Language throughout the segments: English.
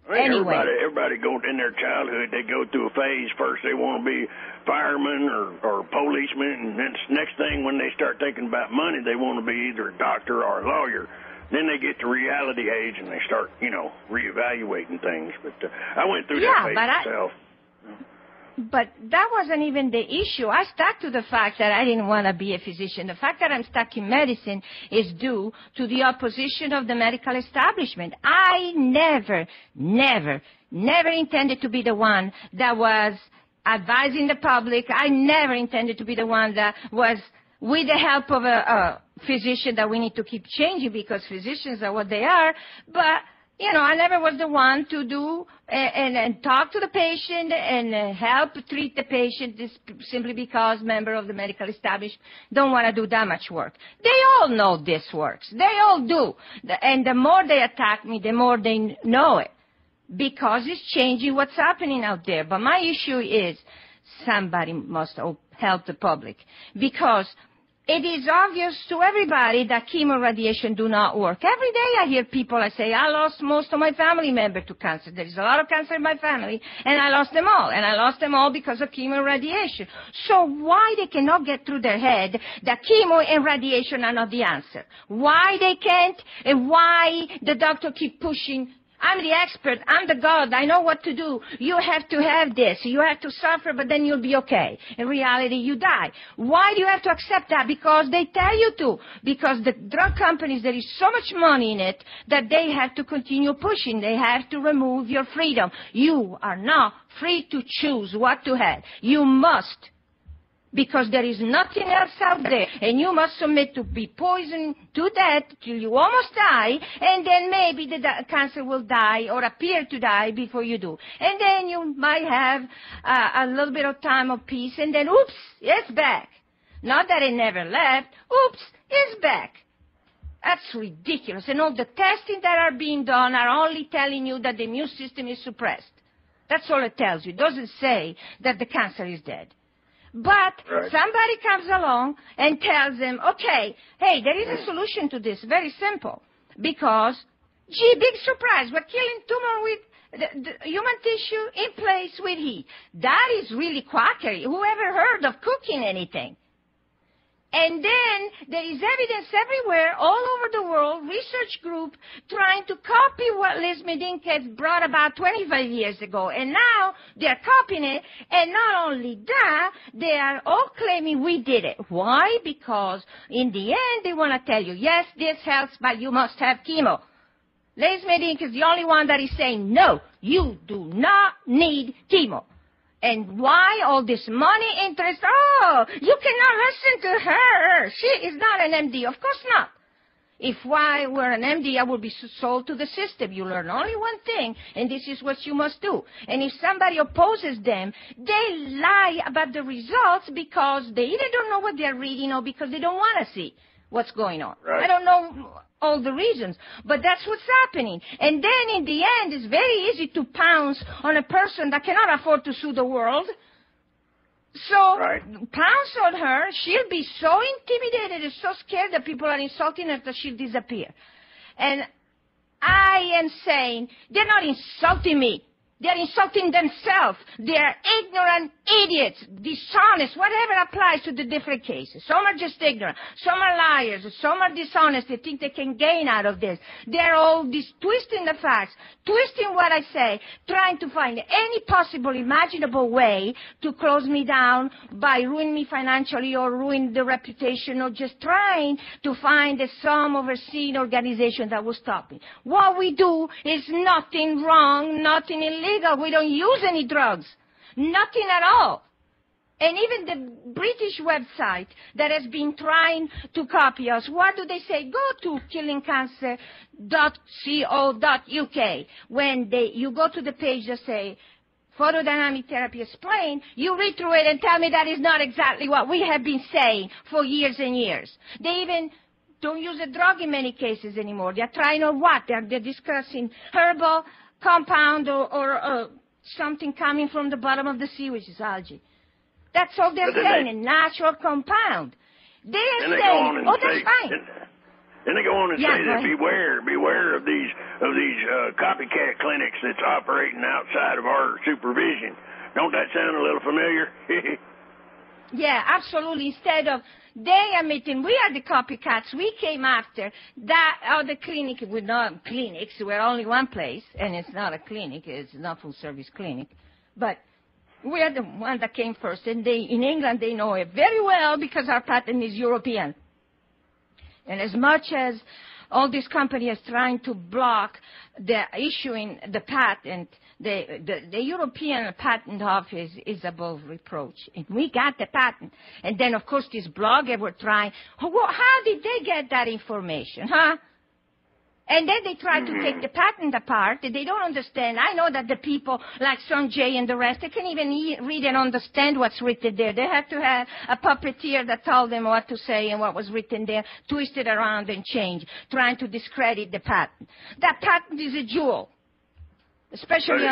I think Anyway. everybody goes in their childhood, they go through a phase. First they want to be firemen or policemen, and then next thing when they start thinking about money, they want to be either a doctor or a lawyer. Then they get to reality age and they start, reevaluating things. But I went through that phase myself. But that wasn't even the issue. I stuck to the fact that I didn't want to be a physician. The fact that I'm stuck in medicine is due to the opposition of the medical establishment. I never intended to be the one that was advising the public. I never intended to be the one that was, with the help of a physician, that we need to keep changing because physicians are what they are. But I never was the one to do and talk to the patient and help treat the patient simply because members of the medical establishment don't want to do that much work. They all know this works. They all do. And the more they attack me, the more they know it because it's changing what's happening out there. But my issue is somebody must help the public because it is obvious to everybody that chemo radiation do not work. Every day I hear people, I say, I lost most of my family members to cancer. There is a lot of cancer in my family, and I lost them all. And I lost them all because of chemo radiation. So why they cannot get through their head that chemo and radiation are not the answer? Why they can't, and why the doctor keep pushing, I'm the expert. I'm the God. I know what to do. You have to have this. You have to suffer, but then you'll be okay. In reality, you die. Why do you have to accept that? Because they tell you to. Because the drug companies, there is so much money in it that they have to continue pushing. They have to remove your freedom. You are not free to choose what to have. You must. Because there is nothing else out there, and you must submit to be poisoned to death till you almost die, and then maybe the cancer will die or appear to die before you do. And then you might have a little bit of time of peace, and then, oops, it's back. Not that it never left. Oops, it's back. That's ridiculous. And all the testing that are being done are only telling you that the immune system is suppressed. That's all it tells you. It doesn't say that the cancer is dead. But somebody comes along and tells them, okay, hey, there is a solution to this, very simple. Because, gee, big surprise, we're killing tumor with the human tissue in place with heat. That is really quackery. Whoever heard of cooking anything? And then there is evidence everywhere, all over the world, research group trying to copy what Lase Med Inc has brought about 25 years ago. And now they're copying it. And not only that, they are all claiming we did it. Why? Because in the end, they want to tell you, yes, this helps, but you must have chemo. Lase Med Inc is the only one that is saying, no, you do not need chemo. And why all this money, interest? Oh, you cannot listen to her. She is not an MD. Of course not. If I were an MD, I would be sold to the system. You learn only one thing, and this is what you must do. And if somebody opposes them, they lie about the results because they either don't know what they're reading or because they don't want to see what's going on. Right. I don't know all the reasons, but that's what's happening. And then in the end, it's very easy to pounce on a person that cannot afford to sue the world. So pounce on her, she'll be so intimidated and so scared that people are insulting her that she'll disappear. And I am saying, they're not insulting me. They're insulting themselves. They're ignorant idiots, dishonest, whatever applies to the different cases. Some are just ignorant. Some are liars. Some are dishonest. They think they can gain out of this. They're all twisting the facts, twisting what I say, trying to find any possible imaginable way to close me down by ruining me financially or ruin the reputation or just trying to find some overseeing organization that will stop me. What we do is nothing wrong, nothing illegal. We don't use any drugs. Nothing at all. And even the British website that has been trying to copy us, what do they say? Go to killingcancer.co.uk. When you go to the page that say, photodynamic therapy explained, you read through it and tell me that is not exactly what we have been saying for years and years. They even don't use a drug in many cases anymore. They're trying on what? They're discussing herbal compound or something coming from the bottom of the sea, which is algae. That's all they're saying, a natural compound. They're saying, oh, that's fine. Then they go on and say that ahead. beware of these copycat clinics that's operating outside of our supervision. Don't that sound a little familiar? Yeah, absolutely. Instead of they admitting we are the copycats, we came after that other clinic with no clinics. We're only one place, and it's not a clinic. It's not full-service clinic. But we are the one that came first, and in England they know it very well because our patent is European. And as much as all these companies are trying to block the issuing the patent, the European Patent Office is above reproach. And we got the patent. And then, of course, these bloggers were trying, how did they get that information, huh? And then they try to take the patent apart. They don't understand. I know that the people like Sanjay and the rest, they can't even read and understand what's written there. They have to have a puppeteer that told them what to say and what was written there, twist it around and change, trying to discredit the patent. That patent is a jewel, especially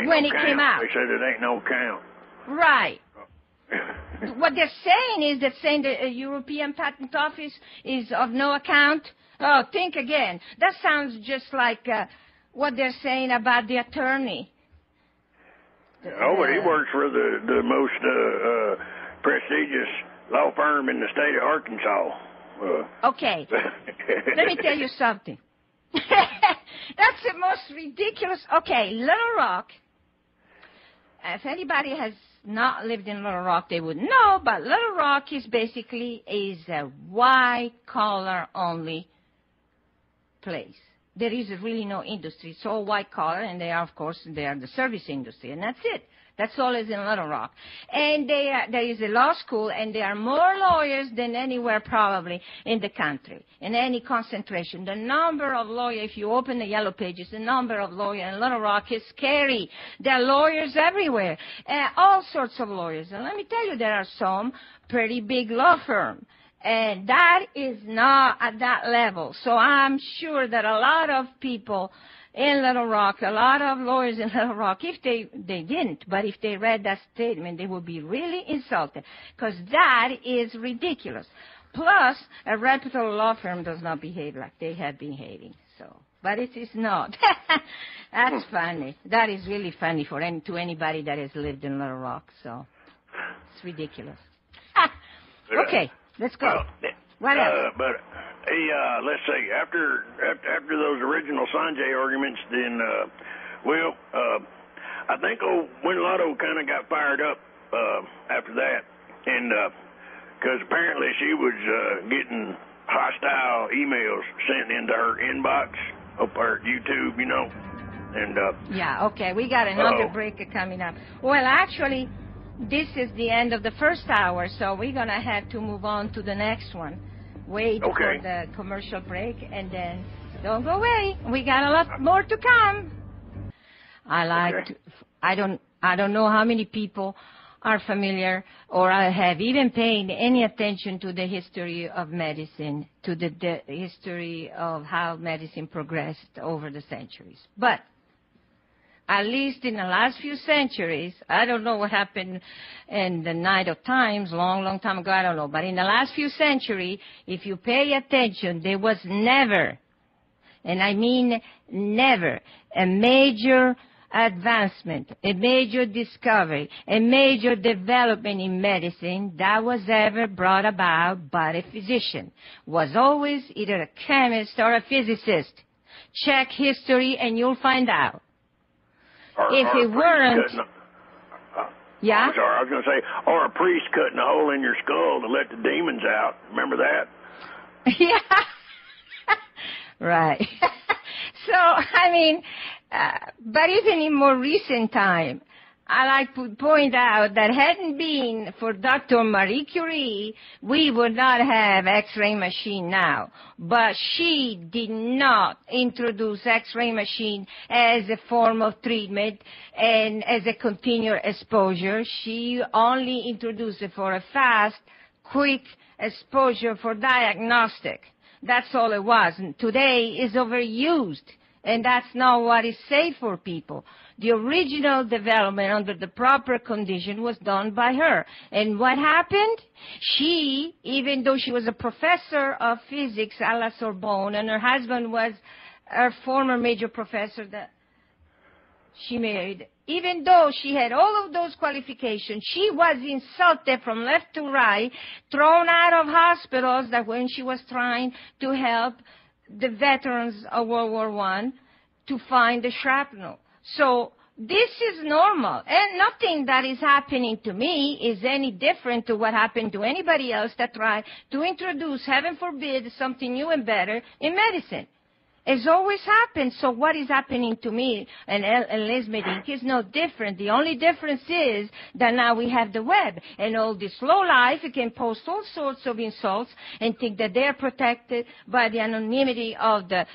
when it came out. They said it ain't no count. Right. What they're saying is that saying the European Patent Office is of no account. Oh, think again. That sounds just like what they're saying about the attorney. Oh, but he works for the most prestigious law firm in the state of Arkansas. Okay. Let me tell you something. That's the most ridiculous. Okay, Little Rock. If anybody has not lived in Little Rock, they would know, but Little Rock is basically a white-collar only place. There is really no industry. It's all white-collar, and they are the service industry, and that's it. That's all is in Little Rock. And there is a law school, and there are more lawyers than anywhere probably in the country, in any concentration. The number of lawyers, if you open the Yellow Pages, the number of lawyers in Little Rock is scary. There are lawyers everywhere, all sorts of lawyers. And let me tell you, there are some pretty big law firms. And that is not at that level. So I'm sure that a lot of people in Little Rock, a lot of lawyers in Little Rock, if they didn't, but if they read that statement, they would be really insulted, because that is ridiculous. Plus, a reputable law firm does not behave like they have been behaving. So, but it is not. That's funny. That is really funny to anybody that has lived in Little Rock. So, it's ridiculous. Okay, let's go. What else? But let's see. After those original Sanjay arguments, then I think Win-Lotto kind of got fired up after that, and because apparently she was getting hostile emails sent into her inbox up her YouTube, you know, and yeah, okay, we got another break coming up. Well, actually, this is the end of the first hour, so we're gonna have to move on to the next one. Wait for the commercial break, and then don't go away. We got a lot more to come. I don't know how many people are familiar or have even paid any attention to the history of medicine, to the history of how medicine progressed over the centuries. But at least in the last few centuries, I don't know what happened in the night of times, long time ago, I don't know. But in the last few centuries, if you pay attention, there was never, and I mean never, a major advancement, a major discovery, a major development in medicine that was ever brought about by a physician. Was always either a chemist or a physicist. Check history and you'll find out. If it weren't... Yeah? I'm sorry, I was going to say, or a priest cutting a hole in your skull to let the demons out. Remember that? Yeah. Right. So, I mean, but even in more recent time, I like to point out that hadn't been for Dr. Marie Curie, we would not have X-ray machine now. But she did not introduce X-ray machine as a form of treatment and as a continual exposure. She only introduced it for a fast, quick exposure for diagnostic. That's all it was. And today is overused. And that's not what is safe for people. The original development under the proper condition was done by her. And what happened? She, even though she was a professor of physics at La Sorbonne, and her husband was her former major professor that she married, even though she had all of those qualifications, she was insulted from left to right, thrown out of hospitals that when she was trying to help the veterans of World War I to find the shrapnel. So this is normal, and nothing that is happening to me is any different to what happened to anybody else that tried to introduce, heaven forbid, something new and better in medicine. It's always happened. So what is happening to me and Lase Med Inc. is no different. The only difference is that now we have the web, and all this low life can post all sorts of insults and think that they are protected by the anonymity of the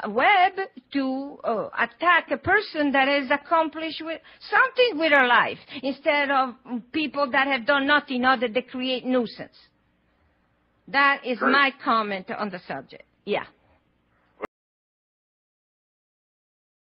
web to attack a person that has accomplished something with her life, instead of people that have done nothing other than create nuisance. That is my comment on the subject. Yeah.